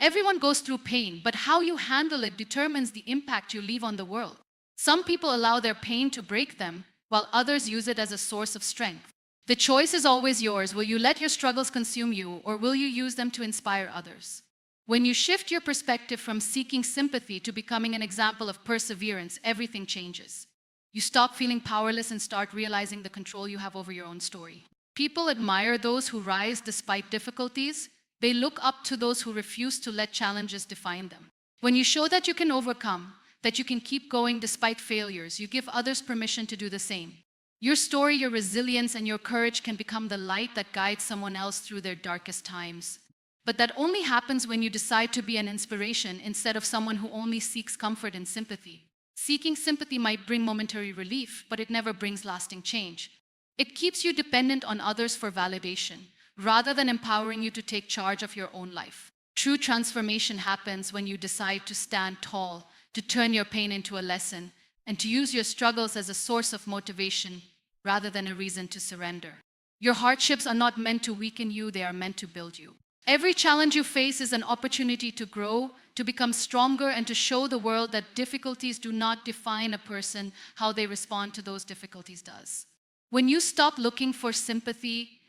Everyone goes through pain, but how you handle it determines the impact you leave on the world. Some people allow their pain to break them, while others use it as a source of strength. The choice is always yours. Will you let your struggles consume you, or will you use them to inspire others? When you shift your perspective from seeking sympathy to becoming an example of perseverance, everything changes. You stop feeling powerless and start realizing the control you have over your own story. People admire those who rise despite difficulties. They look up to those who refuse to let challenges define them. When you show that you can overcome, that you can keep going despite failures, you give others permission to do the same. Your story, your resilience, and your courage can become the light that guides someone else through their darkest times. But that only happens when you decide to be an inspiration instead of someone who only seeks comfort and sympathy. Seeking sympathy might bring momentary relief, but it never brings lasting change. It keeps you dependent on others for validation, rather than empowering you to take charge of your own life. True transformation happens when you decide to stand tall, to turn your pain into a lesson, and to use your struggles as a source of motivation rather than a reason to surrender. Your hardships are not meant to weaken you, they are meant to build you. Every challenge you face is an opportunity to grow, to become stronger, and to show the world that difficulties do not define a person. How they respond to those difficulties does. When you stop looking for sympathy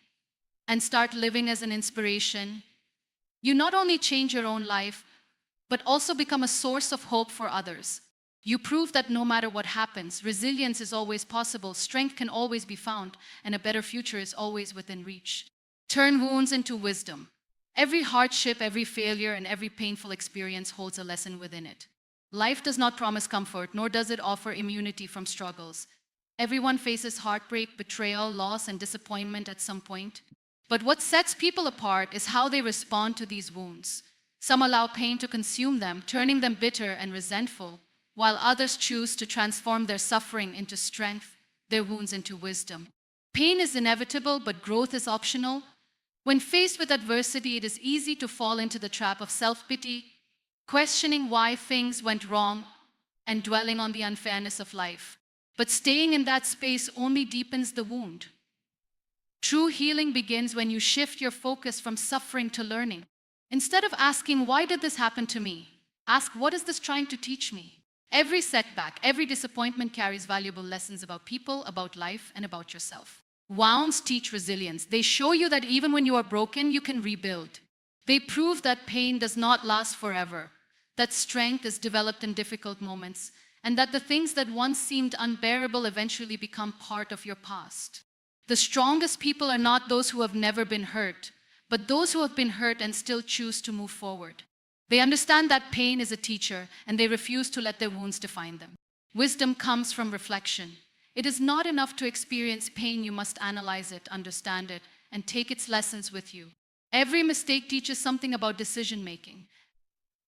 and start living as an inspiration, you not only change your own life, but also become a source of hope for others. You prove that no matter what happens, resilience is always possible, strength can always be found, and a better future is always within reach. Turn wounds into wisdom. Every hardship, every failure, and every painful experience holds a lesson within it. Life does not promise comfort, nor does it offer immunity from struggles. Everyone faces heartbreak, betrayal, loss, and disappointment at some point. But what sets people apart is how they respond to these wounds. Some allow pain to consume them, turning them bitter and resentful, while others choose to transform their suffering into strength, their wounds into wisdom. Pain is inevitable, but growth is optional. When faced with adversity, it is easy to fall into the trap of self-pity, questioning why things went wrong, and dwelling on the unfairness of life. But staying in that space only deepens the wound. True healing begins when you shift your focus from suffering to learning. Instead of asking, "Why did this happen to me?" ask, "What is this trying to teach me?" Every setback, every disappointment carries valuable lessons about people, about life, and about yourself. Wounds teach resilience. They show you that even when you are broken, you can rebuild. They prove that pain does not last forever, that strength is developed in difficult moments, and that the things that once seemed unbearable eventually become part of your past. The strongest people are not those who have never been hurt, but those who have been hurt and still choose to move forward. They understand that pain is a teacher, and they refuse to let their wounds define them. Wisdom comes from reflection. It is not enough to experience pain, you must analyze it, understand it, and take its lessons with you. Every mistake teaches something about decision-making.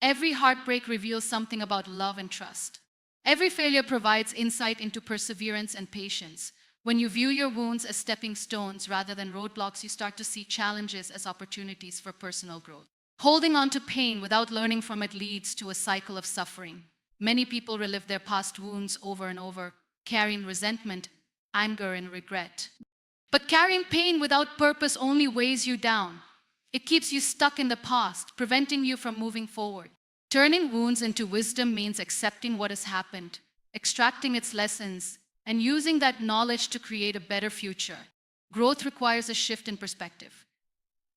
Every heartbreak reveals something about love and trust. Every failure provides insight into perseverance and patience. When you view your wounds as stepping stones rather than roadblocks, you start to see challenges as opportunities for personal growth. Holding on to pain without learning from it leads to a cycle of suffering. Many people relive their past wounds over and over, carrying resentment, anger, and regret. But carrying pain without purpose only weighs you down. It keeps you stuck in the past, preventing you from moving forward. Turning wounds into wisdom means accepting what has happened, extracting its lessons, and using that knowledge to create a better future. Growth requires a shift in perspective.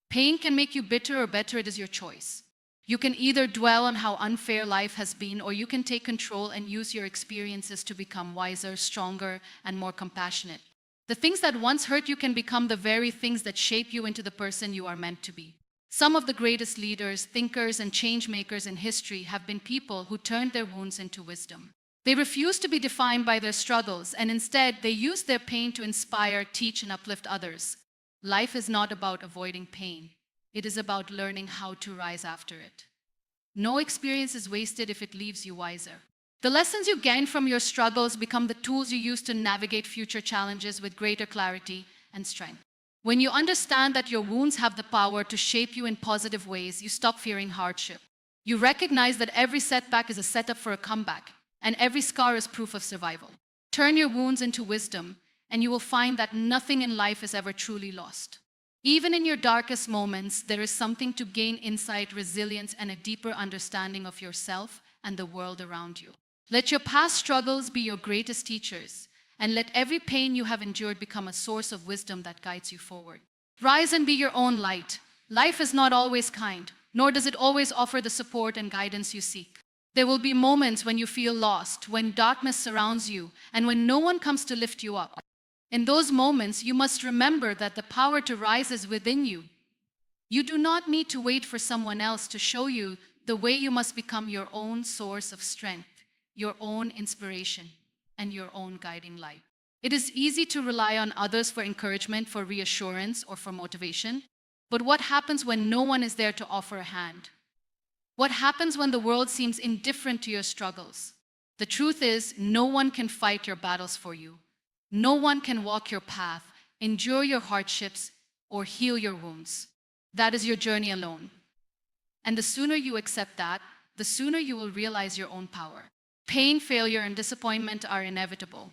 Pain can make you bitter or better, it is your choice. You can either dwell on how unfair life has been, or you can take control and use your experiences to become wiser, stronger, and more compassionate. The things that once hurt you can become the very things that shape you into the person you are meant to be. Some of the greatest leaders, thinkers, and change makers in history have been people who turned their wounds into wisdom. They refused to be defined by their struggles, and instead they used their pain to inspire, teach, and uplift others. Life is not about avoiding pain. It is about learning how to rise after it. No experience is wasted if it leaves you wiser. The lessons you gain from your struggles become the tools you use to navigate future challenges with greater clarity and strength. When you understand that your wounds have the power to shape you in positive ways, you stop fearing hardship. You recognize that every setback is a setup for a comeback, and every scar is proof of survival. Turn your wounds into wisdom, and you will find that nothing in life is ever truly lost. Even in your darkest moments, there is something to gain insight, resilience, and a deeper understanding of yourself and the world around you. Let your past struggles be your greatest teachers, and let every pain you have endured become a source of wisdom that guides you forward. Rise and be your own light. Life is not always kind, nor does it always offer the support and guidance you seek. There will be moments when you feel lost, when darkness surrounds you, and when no one comes to lift you up. In those moments, you must remember that the power to rise is within you. You do not need to wait for someone else to show you the way. You must become your own source of strength, your own inspiration, and your own guiding light. It is easy to rely on others for encouragement, for reassurance, or for motivation. But what happens when no one is there to offer a hand? What happens when the world seems indifferent to your struggles? The truth is, no one can fight your battles for you. No one can walk your path, endure your hardships, or heal your wounds. That is your journey alone. And the sooner you accept that, the sooner you will realize your own power. Pain, failure, and disappointment are inevitable.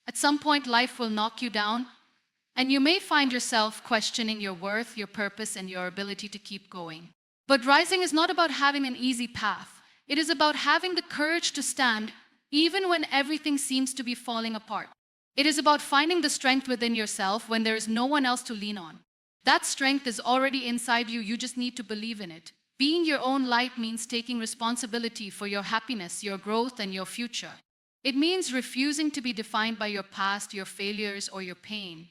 At some point, life will knock you down, and you may find yourself questioning your worth, your purpose, and your ability to keep going. But rising is not about having an easy path. It is about having the courage to stand even when everything seems to be falling apart. It is about finding the strength within yourself when there is no one else to lean on. That strength is already inside you. You just need to believe in it. Being your own light means taking responsibility for your happiness, your growth, and your future. It means refusing to be defined by your past, your failures, or your pain.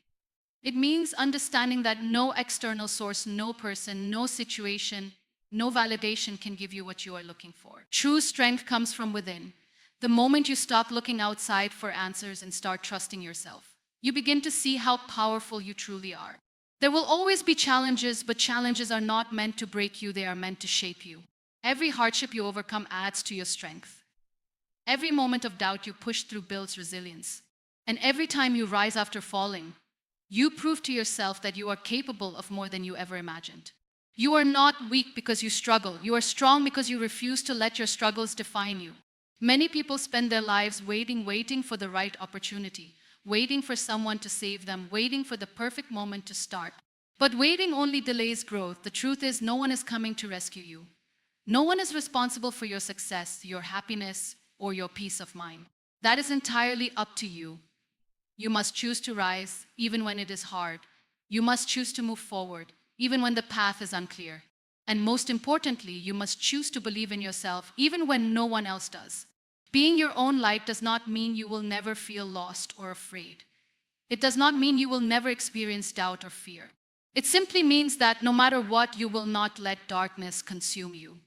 It means understanding that no external source, no person, no situation, no validation can give you what you are looking for. True strength comes from within. The moment you stop looking outside for answers and start trusting yourself, you begin to see how powerful you truly are. There will always be challenges, but challenges are not meant to break you, they are meant to shape you. Every hardship you overcome adds to your strength. Every moment of doubt you push through builds resilience. And every time you rise after falling, you prove to yourself that you are capable of more than you ever imagined. You are not weak because you struggle. You are strong because you refuse to let your struggles define you. Many people spend their lives waiting for the right opportunity, waiting for someone to save them, waiting for the perfect moment to start. But waiting only delays growth. The truth is, no one is coming to rescue you. No one is responsible for your success, your happiness, or your peace of mind. That is entirely up to you. You must choose to rise, even when it is hard. You must choose to move forward, even when the path is unclear. And most importantly, you must choose to believe in yourself, even when no one else does. Being your own light does not mean you will never feel lost or afraid. It does not mean you will never experience doubt or fear. It simply means that no matter what, you will not let darkness consume you.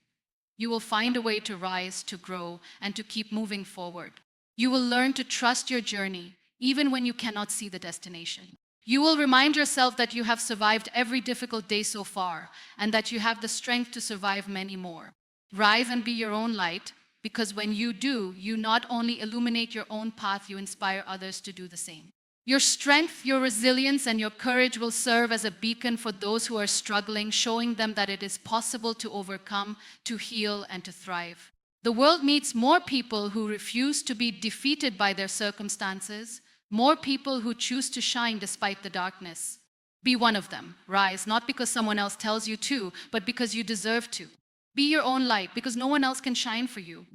You will find a way to rise, to grow, and to keep moving forward. You will learn to trust your journey, even when you cannot see the destination. You will remind yourself that you have survived every difficult day so far, and that you have the strength to survive many more. Rise and be your own light, because when you do, you not only illuminate your own path, you inspire others to do the same. Your strength, your resilience, and your courage will serve as a beacon for those who are struggling, showing them that it is possible to overcome, to heal, and to thrive. The world needs more people who refuse to be defeated by their circumstances, more people who choose to shine despite the darkness. Be one of them. Rise, not because someone else tells you to, but because you deserve to. Be your own light, because no one else can shine for you.